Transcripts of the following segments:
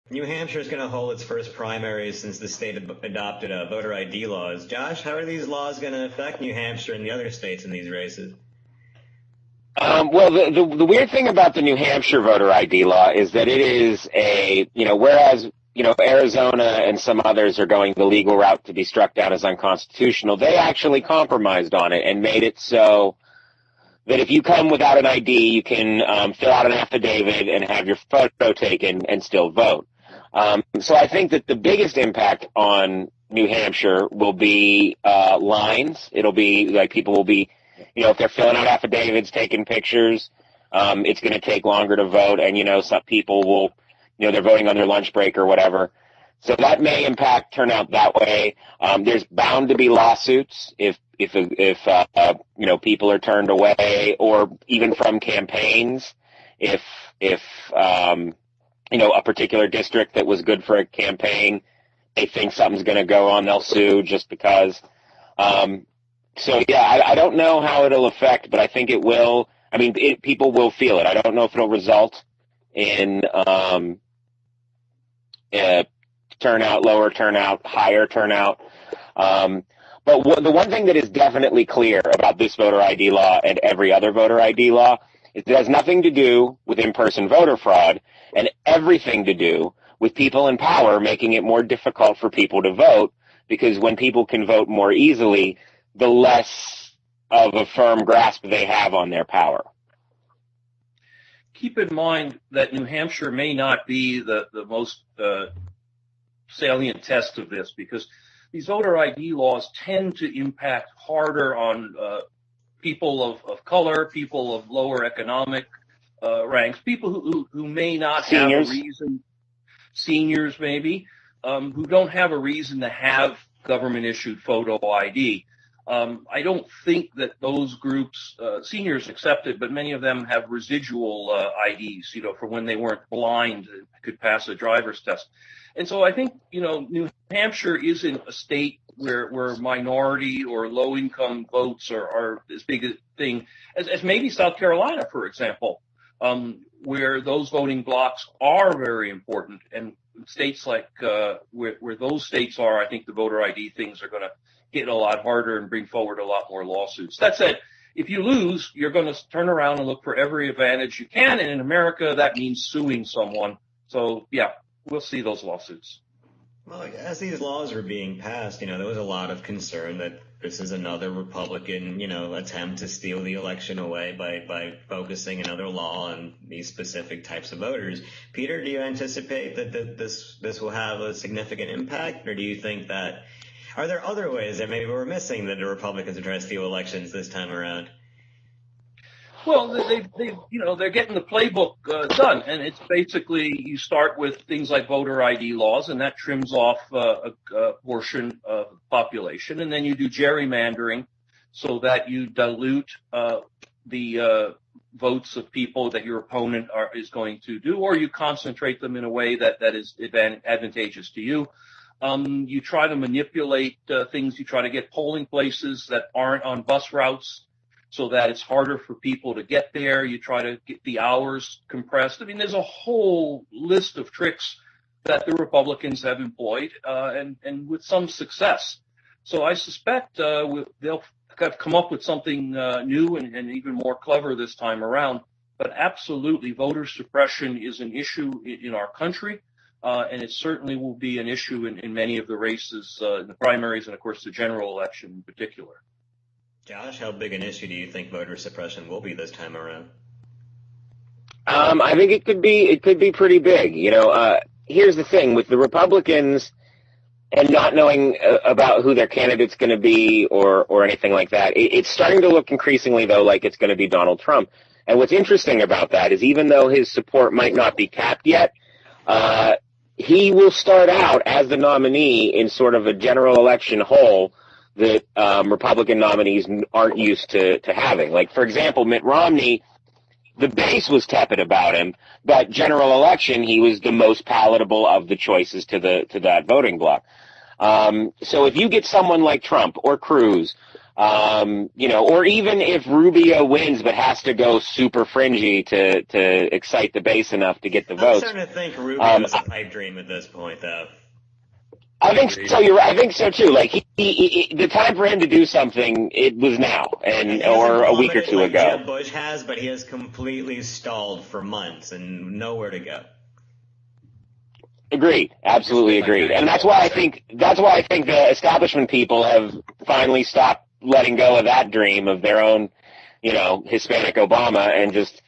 New Hampshire is going to hold its first primaries since the state adopted voter ID laws. Josh, how are these laws going to affect New Hampshire and the other states in these races? Well, the weird thing about the New Hampshire voter ID law is that it is whereas, Arizona and some others are going the legal route to be struck down as unconstitutional, they actually compromised on it and made it so that if you come without an ID, you can fill out an affidavit and have your photo taken and still vote. So I think that the biggest impact on New Hampshire will be lines. It'll be like people will be, if they're filling out affidavits, taking pictures, it's going to take longer to vote. And, some people will, they're voting on their lunch break or whatever. So that may impact turnout that way. There's bound to be lawsuits if people are turned away, or even from campaigns. If a particular district that was good for a campaign, they think something's going to go on, they'll sue just because. I don't know how it'll affect, but I think it will. I mean, people will feel it. I don't know if it'll result in turnout, lower turnout, higher turnout. But the one thing that is definitely clear about this voter ID law and every other voter ID law is it has nothing to do with in-person voter fraud and everything to do with people in power making it more difficult for people to vote, because when people can vote more easily, the less of a firm grasp they have on their power. Keep in mind that New Hampshire may not be the most salient test of this, because these voter ID laws tend to impact harder on people of color, people of lower economic ranks, people who may not have a reason, seniors maybe, who don't have a reason to have government-issued photo ID. I don't think that those groups, seniors accepted, but many of them have residual IDs, for when they weren't blind, could pass a driver's test. And so I think, New Hampshire isn't a state where minority or low-income votes are as big a thing as maybe South Carolina, for example, where those voting blocks are very important. And states like where those states are, I think the voter ID things are going to get a lot harder and bring forward a lot more lawsuits. That said, if you lose, you're going to turn around and look for every advantage you can. And in America, that means suing someone. So, yeah, we'll see those lawsuits. Well, as these laws were being passed, there was a lot of concern that this is another Republican, attempt to steal the election away by focusing another law on these specific types of voters. Peter, do you anticipate that this will have a significant impact, or do you think that are there other ways that maybe we're missing that the Republicans are trying to steal elections this time around? Well, they're getting the playbook done, and it's basically you start with things like voter ID laws, and that trims off a portion of the population, and then you do gerrymandering so that you dilute the votes of people that your opponent is going to do, or you concentrate them in a way that is advantageous to you. You try to manipulate things. You try to get polling places that aren't on bus routes so that it's harder for people to get there. You try to get the hours compressed. I mean, there's a whole list of tricks that the Republicans have employed, and with some success. So I suspect they'll have come up with something new and even more clever this time around. But absolutely, voter suppression is an issue in our country. And it certainly will be an issue in many of the races, in the primaries, and of course the general election in particular. Josh, how big an issue do you think voter suppression will be this time around? I think it could be pretty big. Here's the thing with the Republicans and not knowing about who their candidate's going to be or anything like that. It's starting to look increasingly though like it's going to be Donald Trump. And what's interesting about that is even though his support might not be capped yet, he will start out as the nominee in sort of a general election hole that Republican nominees aren't used to having. Like, for example, Mitt Romney, the base was tepid about him, but general election, he was the most palatable of the choices to that voting bloc. So if you get someone like Trump or Cruz Or even if Rubio wins but has to go super fringy to excite the base enough to get the votes. I'm starting to think Rubio's a pipe dream at this point, though. I think so. I think so too. Like the time for him to do something, it was now, or a week or two ago. Jeb Bush has, but he has completely stalled for months and nowhere to go. Agreed. Absolutely agreed. And that's why I think the establishment people have finally stopped letting go of that dream of their own, Hispanic Obama and just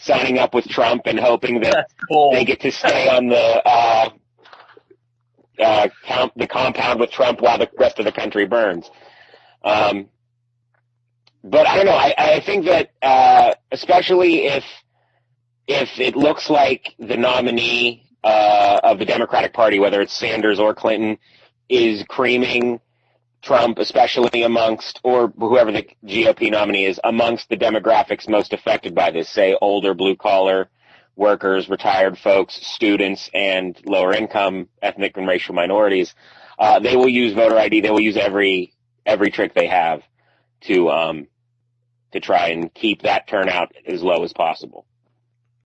signing up with Trump and hoping that they get to stay on the compound with Trump while the rest of the country burns. But I don't know. I think that especially if it looks like the nominee of the Democratic Party, whether it's Sanders or Clinton, is creaming Trump, especially amongst, or whoever the GOP nominee is, amongst the demographics most affected by this, say older blue-collar workers, retired folks, students, and lower-income ethnic and racial minorities. They will use voter ID. They will use every trick they have to try and keep that turnout as low as possible.